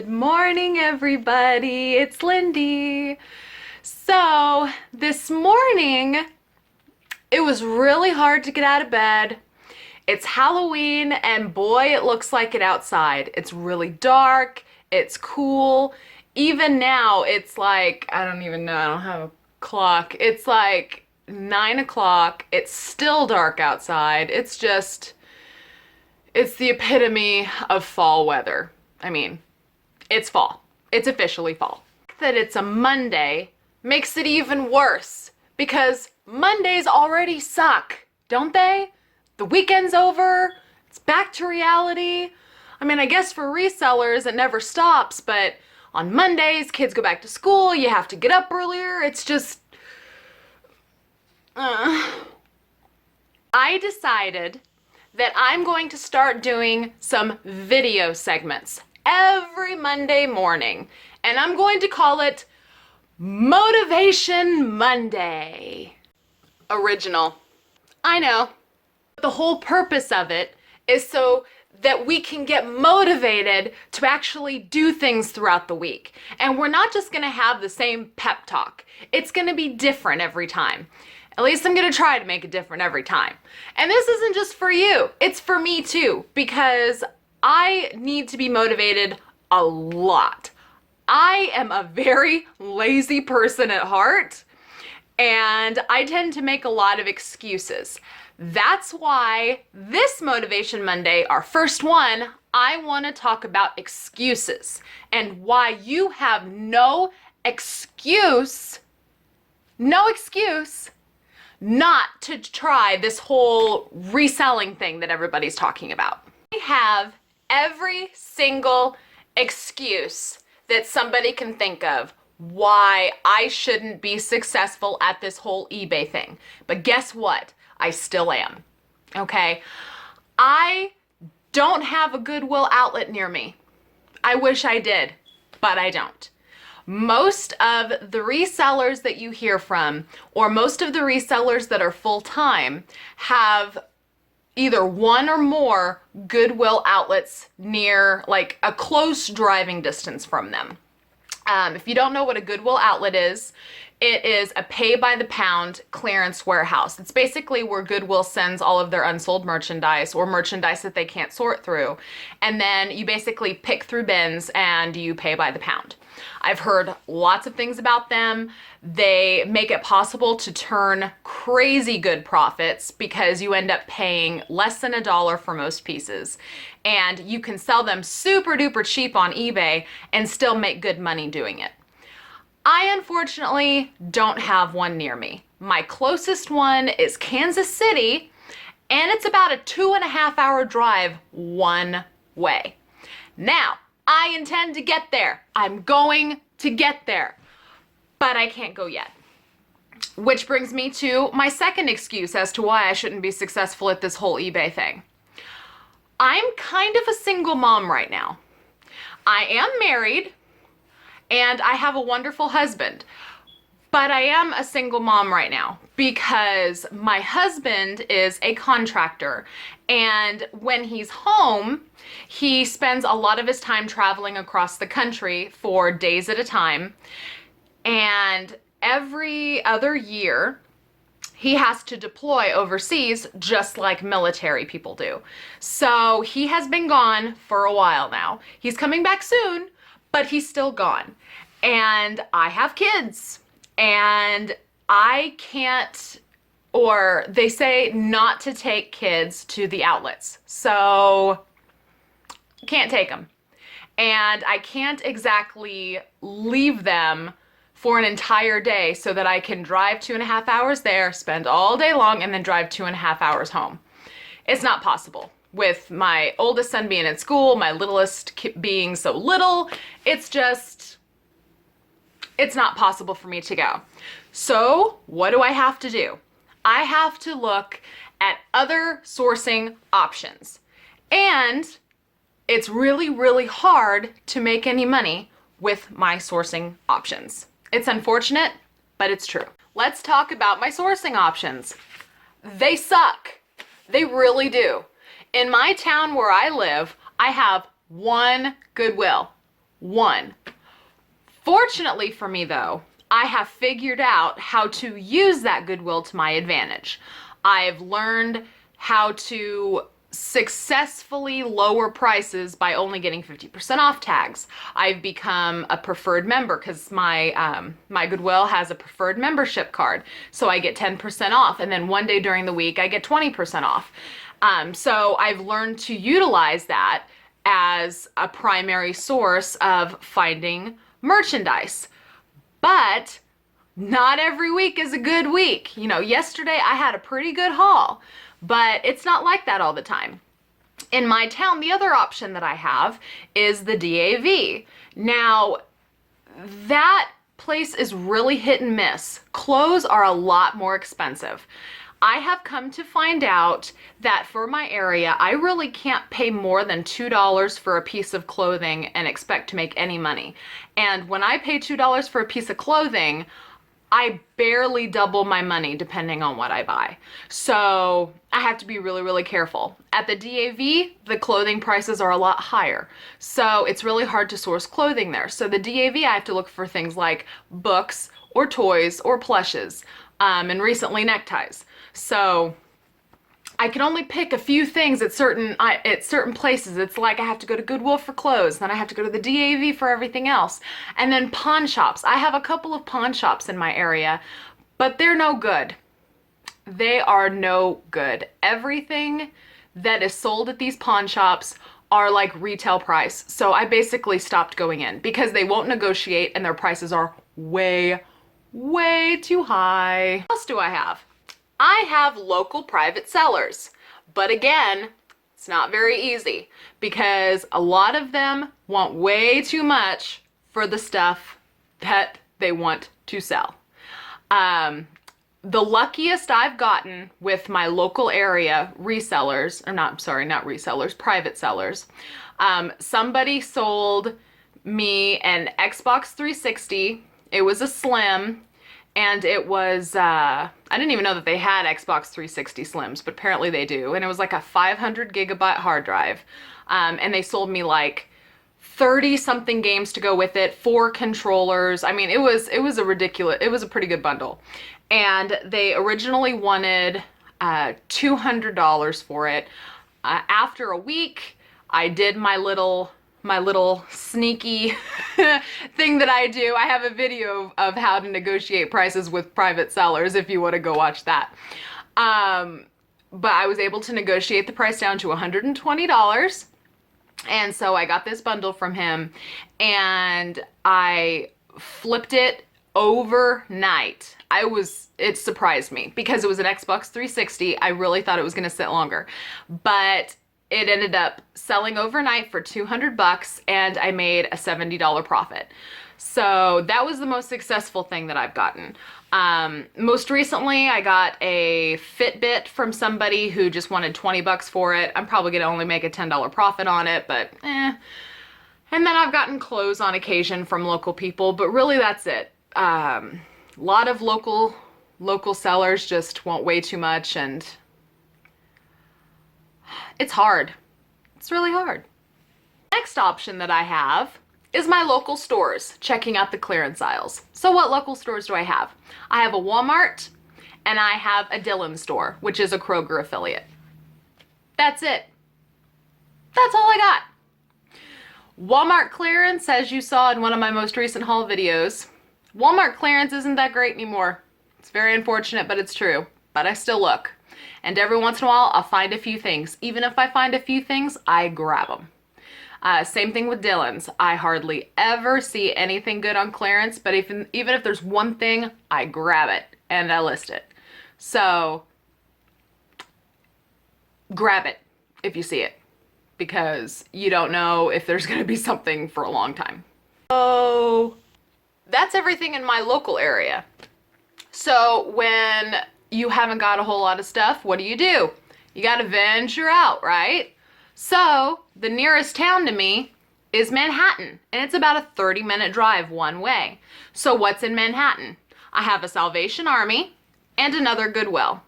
Good morning, everybody. It's Lindy. So, this morning, it was really hard to get out of bed. It's Halloween, and boy, it looks like it outside. It's really dark. It's cool. Even now, it's like, I don't even know, I don't have a clock. It's like 9 o'clock. It's still dark outside. It's the epitome of fall weather. I mean, it's fall. It's officially fall. That it's a Monday makes it even worse because Mondays already suck, don't they? The weekend's over. It's back to reality. I mean, I guess for resellers it never stops, but on Mondays kids go back to school, you have to get up earlier. It's just I decided that I'm going to start doing some video segments every Monday morning, and I'm going to call it Motivation Monday. Original. I know. The whole purpose of it is so that we can get motivated to actually do things throughout the week. And we're not just going to have the same pep talk. It's going to be different every time. At least I'm going to try to make it different every time. And this isn't just for you. It's for me too, because I need to be motivated a lot. I am a very lazy person at heart, and I tend to make a lot of excuses. That's why this Motivation Monday, our first one, I want to talk about excuses and why you have no excuse not to try this whole reselling thing that everybody's talking about. I have every single excuse that somebody can think of why I shouldn't be successful at this whole eBay thing. But guess what? I still am. Okay? I don't have a Goodwill outlet near me. I wish I did, but I don't. Most of the resellers that you hear from, or most of the resellers that are full-time, have either one or more Goodwill outlets near, like, a close driving distance from them. If you don't know what a Goodwill outlet is, it is a pay-by-the-pound clearance warehouse. It's basically where Goodwill sends all of their unsold merchandise or merchandise that they can't sort through. And then you basically pick through bins and you pay by the pound. I've heard lots of things about them. They make it possible to turn crazy good profits because you end up paying less than $1 for most pieces. And you can sell them super duper cheap on eBay and still make good money doing it. I unfortunately don't have one near me. My closest one is Kansas City, and it's about a 2.5-hour drive one way. Now, I intend to get there. I'm going to get there, but I can't go yet. Which brings me to my second excuse as to why I shouldn't be successful at this whole eBay thing. I'm kind of a single mom right now. I am married, and I have a wonderful husband, but I am a single mom right now because my husband is a contractor, and when he's home, he spends a lot of his time traveling across the country for days at a time, and every other year, he has to deploy overseas just like military people do. So he has been gone for a while now. He's coming back soon, but he's still gone. And I have kids, and I can't, or they say not to take kids to the outlets. So can't take them. And I can't exactly leave them for an entire day so that I can drive 2.5 hours there, spend all day long, and then drive 2.5 hours home. It's not possible. With my oldest son being at school, my littlest being so little, it's not possible for me to go. So what do I have to do? I have to look at other sourcing options. And it's really, really hard to make any money with my sourcing options. It's unfortunate, but it's true. Let's talk about my sourcing options. They suck. They really do. In my town where I live, I have one Goodwill. one. Fortunately for me though, I have figured out how to use that goodwill to my advantage. I've learned how to successfully lower prices by only getting 50% off tags. I've become a preferred member because my Goodwill has a preferred membership card. So I get 10% off, and then one day during the week I get 20% off. So I've learned to utilize that as a primary source of finding merchandise. But not every week is a good week. You know, yesterday I had a pretty good haul, but it's not like that all the time. In my town, the other option that I have is the DAV. Now, that place is really hit and miss. Clothes are a lot more expensive. I have come to find out that for my area, I really can't pay more than $2 for a piece of clothing and expect to make any money. And when I pay $2 for a piece of clothing, I barely double my money depending on what I buy. So I have to be really, really careful. At the DAV, the clothing prices are a lot higher. So it's really hard to source clothing there. So the DAV, I have to look for things like books or toys or plushes, and recently neckties. So I can only pick a few things at certain places. It's like I have to go to Goodwill for clothes, then I have to go to the DAV for everything else. And then pawn shops. I have a couple of pawn shops in my area, but they're no good. They are no good. Everything that is sold at these pawn shops are like retail price. So I basically stopped going in because they won't negotiate and their prices are way, way too high. What else do I have? I have local private sellers, but again, it's not very easy because a lot of them want way too much for the stuff that they want to sell. The luckiest I've gotten with my local area resellers, or not resellers, private sellers, somebody sold me an Xbox 360. It was a slim. And it was, I didn't even know that they had Xbox 360 Slims, but apparently they do. And it was like a 500 gigabyte hard drive. And they sold me like 30 something games to go with it, 4 controllers. I mean, it was a pretty good bundle. And they originally wanted $200 for it. After a week, I did my little sneaky thing that I do. I have a video of how to negotiate prices with private sellers if you want to go watch that. But I was able to negotiate the price down to $120. And so I got this bundle from him and I flipped it overnight. It surprised me because it was an Xbox 360. I really thought it was going to sit longer, but it ended up selling overnight for $200 and I made a $70 profit. So that was the most successful thing that I've gotten. Most recently, I got a Fitbit from somebody who just wanted $20 for it. I'm probably gonna only make a $10 profit on it, but eh. And then I've gotten clothes on occasion from local people, but really that's it. A lot of local sellers just want way too much and it's hard. It's really hard. Next option that I have is my local stores, checking out the clearance aisles. So what local stores do I have? I have a Walmart and I have a Dillon's store, which is a Kroger affiliate. That's it. That's all I got. Walmart clearance, as you saw in one of my most recent haul videos, Walmart clearance isn't that great anymore. It's very unfortunate, but it's true. But I still look. And every once in a while, I'll find a few things. Even if I find a few things, I grab them. Same thing with Dillon's. I hardly ever see anything good on clearance, but even if there's one thing, I grab it and I list it. So grab it if you see it, because you don't know if there's going to be something for a long time. So that's everything in my local area. So when you haven't got a whole lot of stuff, what do? You got to venture out, right? So the nearest town to me is Manhattan, and it's about a 30-minute drive one way. So what's in Manhattan? I have a Salvation Army and another Goodwill.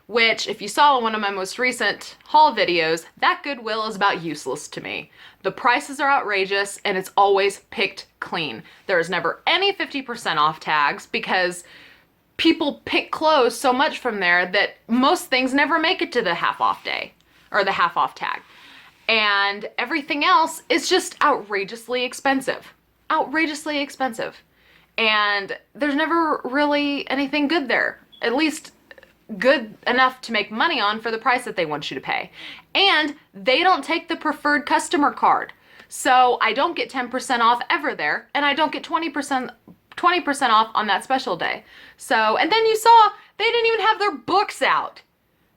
which if you saw in one of my most recent haul videos, that Goodwill is about useless to me. The prices are outrageous and it's always picked clean. There's never any 50% off tags because people pick clothes so much from there that most things never make it to the half off day or the half off tag. And everything else is just outrageously expensive. Outrageously expensive. And there's never really anything good there. At least good enough to make money on for the price that they want you to pay. And they don't take the preferred customer card. So I don't get 10% off ever there, and I don't get 20% off on that special day. So, and then you saw they didn't even have their books out.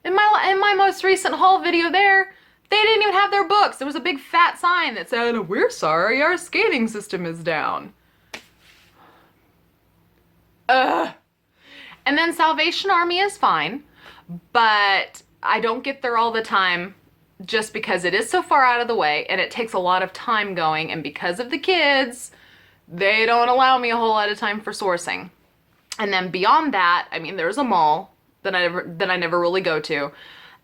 In my most recent haul video there, they didn't even have their books. There was a big fat sign that said, "We're sorry, our scanning system is down." Ugh. And then Salvation Army is fine, but I don't get there all the time just because it is so far out of the way and it takes a lot of time going, and because of the kids, they don't allow me a whole lot of time for sourcing. And then beyond that, I mean, there's a mall that I never really go to,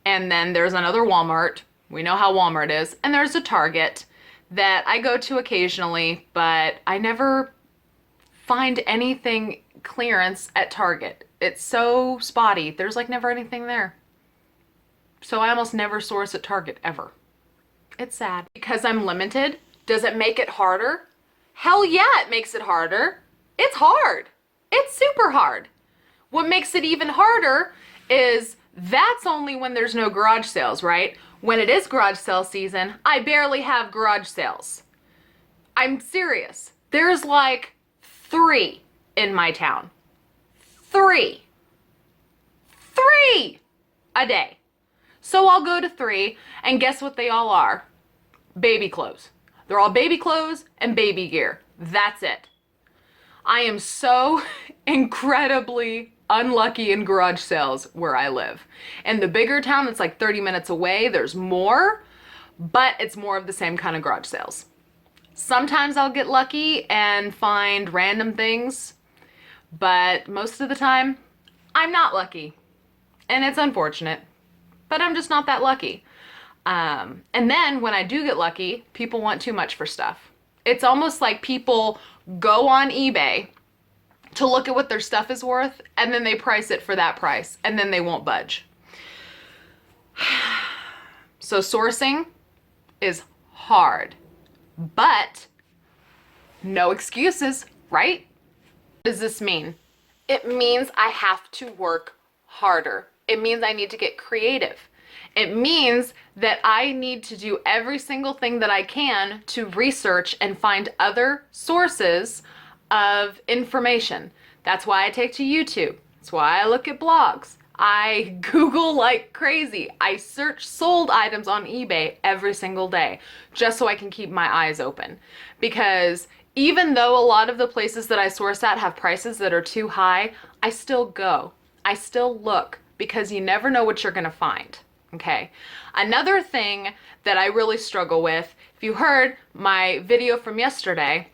and then there's another Walmart. We know how Walmart is, and there's a Target that I go to occasionally, but I never find anything clearance at Target. It's so spotty. There's like never anything there. So I almost never source at Target ever. It's sad. Because I'm limited, does it make it harder? Hell yeah, it makes it harder. It's hard. It's super hard. What makes it even harder is that's only when there's no garage sales, right? When it is garage sale season, I barely have garage sales. I'm serious. There's like 3 in my town. 3 a day. So I'll go to 3, and guess what they all are? Baby clothes. They're all baby clothes and baby gear. That's it. I am so incredibly unlucky in garage sales where I live. In the bigger town that's like 30 minutes away, there's more, but it's more of the same kind of garage sales. Sometimes I'll get lucky and find random things, but most of the time, I'm not lucky. And it's unfortunate, but I'm just not that lucky. And then when I do get lucky, people want too much for stuff. It's almost like people go on eBay to look at what their stuff is worth, and then they price it for that price, and then they won't budge. So sourcing is hard, but no excuses, right? What does this mean? It means I have to work harder. It means I need to get creative. It means that I need to do every single thing that I can to research and find other sources of information. That's why I take to YouTube. That's why I look at blogs. I Google like crazy. I search sold items on eBay every single day just so I can keep my eyes open. Because even though a lot of the places that I source at have prices that are too high, I still go. I still look because you never know what you're gonna find. Okay. Another thing that I really struggle with, if you heard my video from yesterday,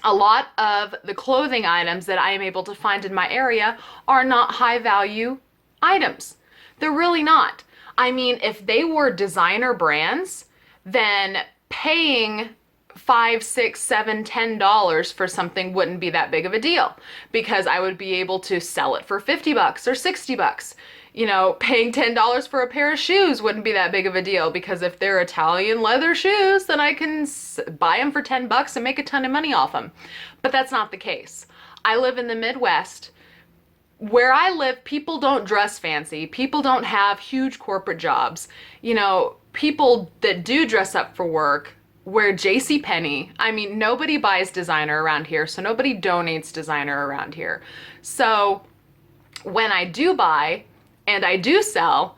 a lot of the clothing items that I am able to find in my area are not high value items. They're really not. I mean, if they were designer brands, then paying $5, $6, $7, $10 for something wouldn't be that big of a deal because I would be able to sell it for $50 or $60. You know, paying $10 for a pair of shoes wouldn't be that big of a deal because if they're Italian leather shoes, then I can buy them for $10 and make a ton of money off them. But that's not the case. I live in the Midwest. Where I live, people don't dress fancy. People don't have huge corporate jobs. You know, people that do dress up for work wear JCPenney. I mean, nobody buys designer around here, so nobody donates designer around here. So when I do buy and I do sell,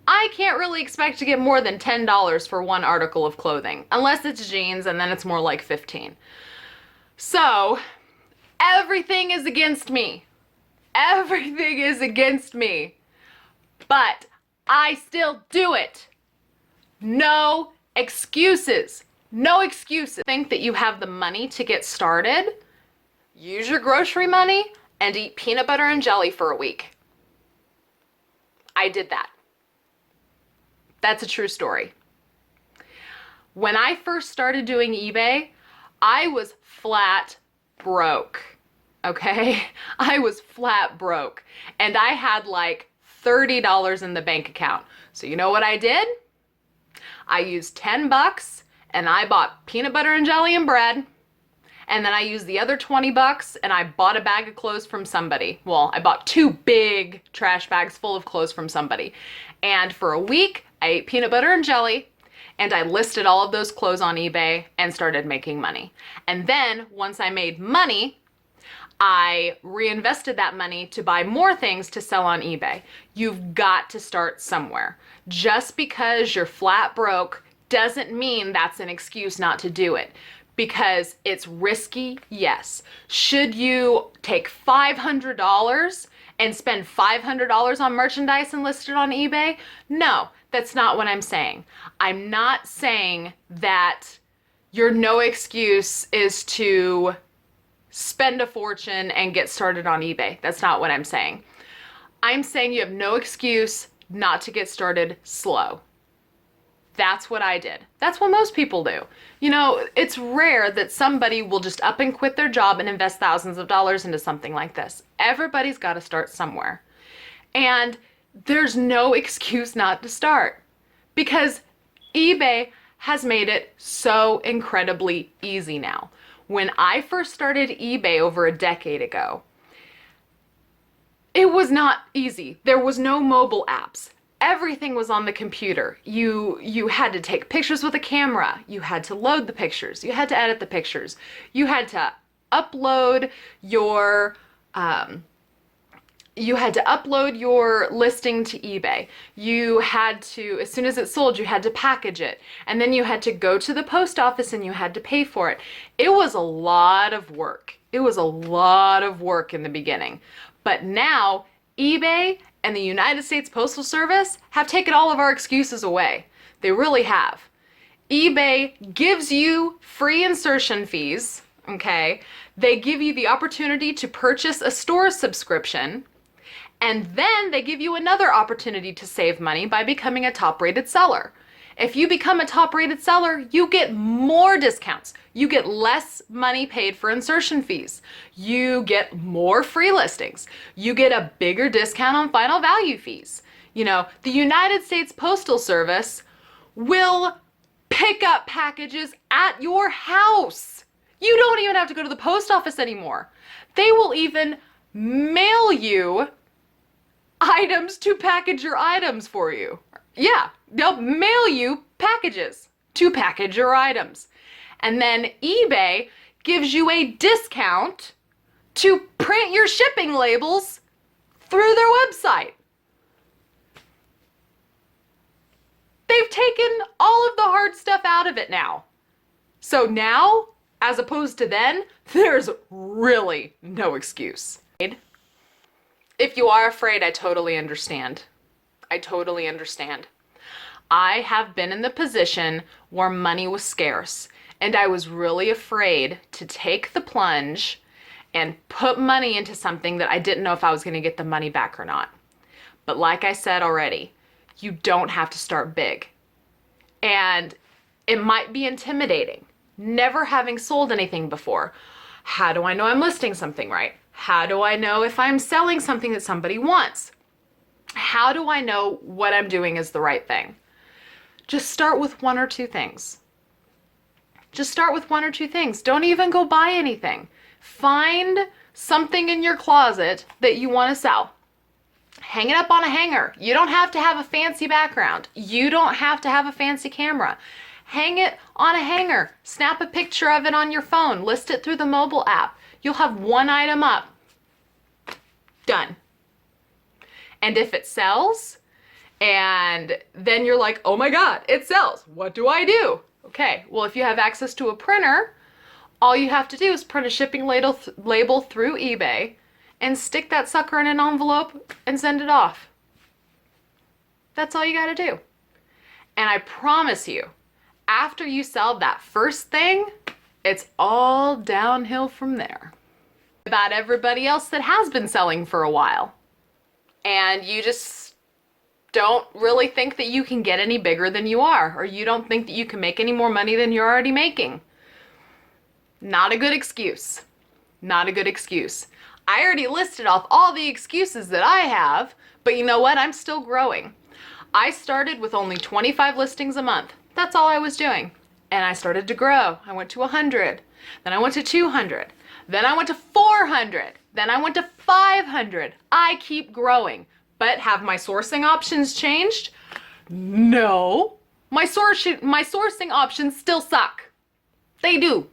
I can't really expect to get more than $10 for one article of clothing, unless it's jeans, and then it's more like 15. So everything is against me. Everything is against me. But I still do it. No excuses. No excuses. Think that you have the money to get started? Use your grocery money and eat peanut butter and jelly for a week. I did that. That's a true story. When I first started doing eBay, I was flat broke. Okay? I was flat broke. And I had like $30 in the bank account. So you know what I did? I used 10 bucks and I bought peanut butter and jelly and bread. And then I used the other 20 bucks and I bought a bag of clothes from somebody. Well, I bought 2 big trash bags full of clothes from somebody. And for a week, I ate peanut butter and jelly, and I listed all of those clothes on eBay and started making money. And then once I made money, I reinvested that money to buy more things to sell on eBay. You've got to start somewhere. Just because you're flat broke doesn't mean that's an excuse not to do it. Because it's risky, yes. Should you take $500 and spend $500 on merchandise and list it on eBay? No, that's not what I'm saying. I'm not saying that your no excuse is to spend a fortune and get started on eBay. That's not what I'm saying. I'm saying you have no excuse not to get started slow. That's what I did. That's what most people do. You know, it's rare that somebody will just up and quit their job and invest thousands of dollars into something like this. Everybody's got to start somewhere. And there's no excuse not to start because eBay has made it so incredibly easy now. When I first started eBay over a decade ago, it was not easy. There was no mobile apps. Everything was on the computer. You had to take pictures with a camera. You had to load the pictures. You had to edit the pictures. You had to upload your listing to eBay. You had to, as soon as it sold, you had to package it. And then you had to go to the post office and you had to pay for it. It was a lot of work. It was a lot of work in the beginning. But now eBay and the United States Postal Service have taken all of our excuses away. They really have. eBay gives you free insertion fees, okay? They give you the opportunity to purchase a store subscription, and then they give you another opportunity to save money by becoming a top-rated seller. If you become a top-rated seller, you get more discounts. You get less money paid for insertion fees. You get more free listings. You get a bigger discount on final value fees. You know, the United States Postal Service will pick up packages at your house. You don't even have to go to the post office anymore. They will even mail you items to package your items for you. Yeah, they'll mail you packages to package your items. And then eBay gives you a discount to print your shipping labels through their website. They've taken all of the hard stuff out of it now. So now, as opposed to then, there's really no excuse. If you are afraid, I totally understand. I totally understand. I have been in the position where money was scarce and I was really afraid to take the plunge and put money into something that I didn't know if I was going to get the money back or not. But like I said already, you don't have to start big. And it might be intimidating, never having sold anything before. How do I know I'm listing something right? How do I know if I'm selling something that somebody wants? How do I know what I'm doing is the right thing? Just start with 1 or 2 things. Just start with 1 or 2 things. Don't even go buy anything. Find something in your closet that you want to sell. Hang it up on a hanger. You don't have to have a fancy background. You don't have to have a fancy camera. Hang it on a hanger. Snap a picture of it on your phone. List it through the mobile app. You'll have 1 item up. Done. And if it sells, and then you're like, oh my God, it sells. What do I do? Okay, well, if you have access to a printer, all you have to do is print a shipping label through eBay and stick that sucker in an envelope and send it off. That's all you gotta do. And I promise you, after you sell that first thing, it's all downhill from there. About everybody else that has been selling for a while. And you just don't really think that you can get any bigger than you are, or you don't think that you can make any more money than you're already making. Not a good excuse. Not a good excuse. I already listed off all the excuses that I have, but you know what? I'm still growing. I started with only 25 listings a month. That's all I was doing. And I started to grow. I went to 100. Then I went to 200. Then I went to 400. Then I went to 500. I keep growing. But have my sourcing options changed? No. My sourcing options still suck. They do.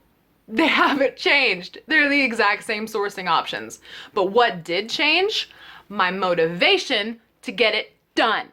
They haven't changed. They're the exact same sourcing options. But what did change? My motivation to get it done.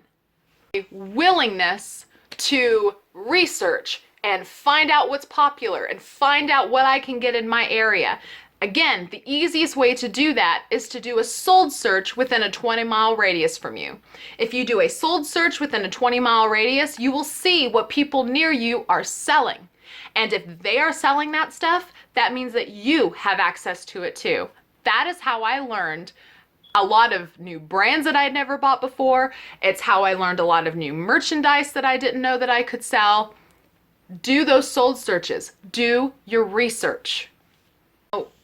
A willingness to research and find out what's popular and find out what I can get in my area. Again, the easiest way to do that is to do a sold search within a 20-mile radius from you. If you do a sold search within a 20-mile radius, you will see what people near you are selling. And if they are selling that stuff, that means that you have access to it too. That is how I learned a lot of new brands that I'd never bought before. It's how I learned a lot of new merchandise that I didn't know that I could sell. Do those sold searches. Do your research.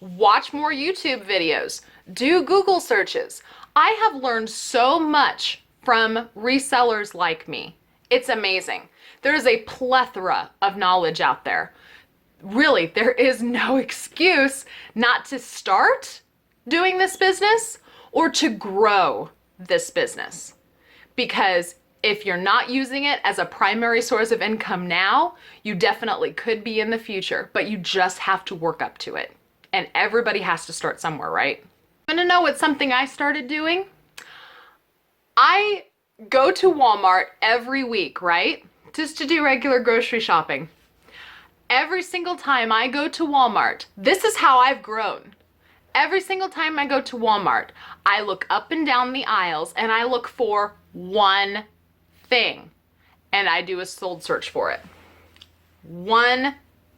Watch more YouTube videos. Do Google searches. I have learned so much from resellers like me. It's amazing. There is a plethora of knowledge out there. Really, there is no excuse not to start doing this business or to grow this business. Because if you're not using it as a primary source of income now, you definitely could be in the future, but you just have to work up to it. And everybody has to start somewhere, right? You wanna know what's something I started doing? I go to Walmart every week, right? Just to do regular grocery shopping. Every single time I go to Walmart, this is how I've grown. Every single time I go to Walmart, I look up and down the aisles and I look for one thing. And I do a sold search for it. One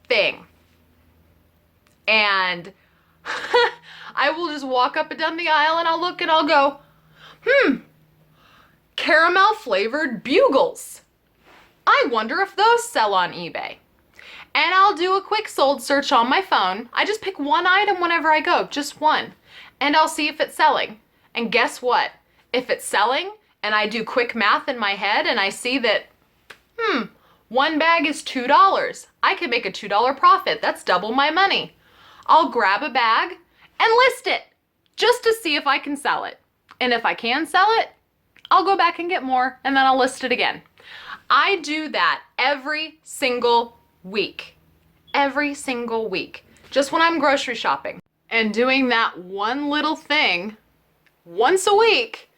thing. And I will just walk up and down the aisle and I'll look and I'll go, caramel flavored bugles. I wonder if those sell on eBay. And I'll do a quick sold search on my phone. I just pick one item whenever I go, just one. And I'll see if it's selling. And guess what? If it's selling and I do quick math in my head and I see that, one bag is $2. I could make a $2 profit. That's double my money. I'll grab a bag and list it just to see if I can sell it. And if I can sell it, I'll go back and get more and then I'll list it again. I do that every single week. Every single week. Just when I'm grocery shopping. And doing that one little thing once a week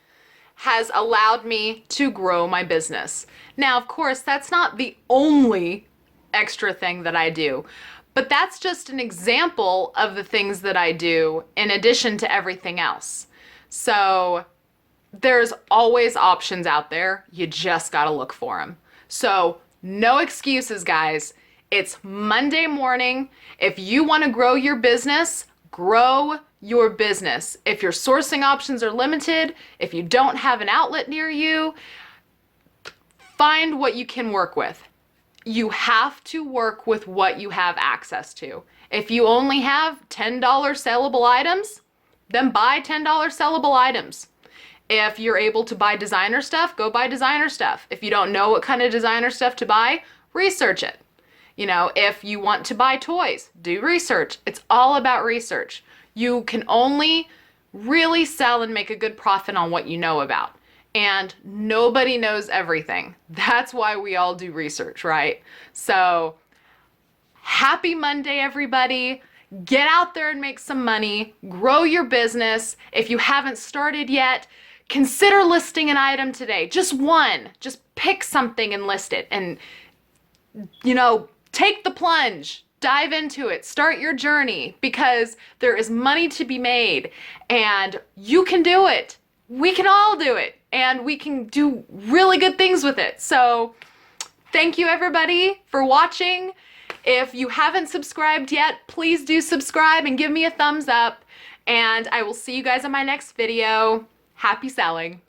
has allowed me to grow my business. Now, of course, that's not the only extra thing that I do. But that's just an example of the things that I do in addition to everything else. So there's always options out there. You just gotta look for them. So no excuses, guys. It's Monday morning. If you wanna grow your business, grow your business. If your sourcing options are limited, if you don't have an outlet near you, find what you can work with. You have to work with what you have access to. If you only have $10 sellable items, then buy $10 sellable items. If you're able to buy designer stuff, go buy designer stuff. If you don't know what kind of designer stuff to buy, research it. You know, if you want to buy toys, do research. It's all about research. You can only really sell and make a good profit on what you know about. And nobody knows everything. That's why we all do research, right? So happy Monday, everybody. Get out there and make some money. Grow your business. If you haven't started yet, consider listing an item today. Just one. Just pick something and list it. And, you know, take the plunge. Dive into it. Start your journey because there is money to be made and you can do it. We can all do it. And we can do really good things with it. So thank you everybody for watching. If you haven't subscribed yet, please do subscribe and give me a thumbs up. And I will see you guys in my next video. Happy selling.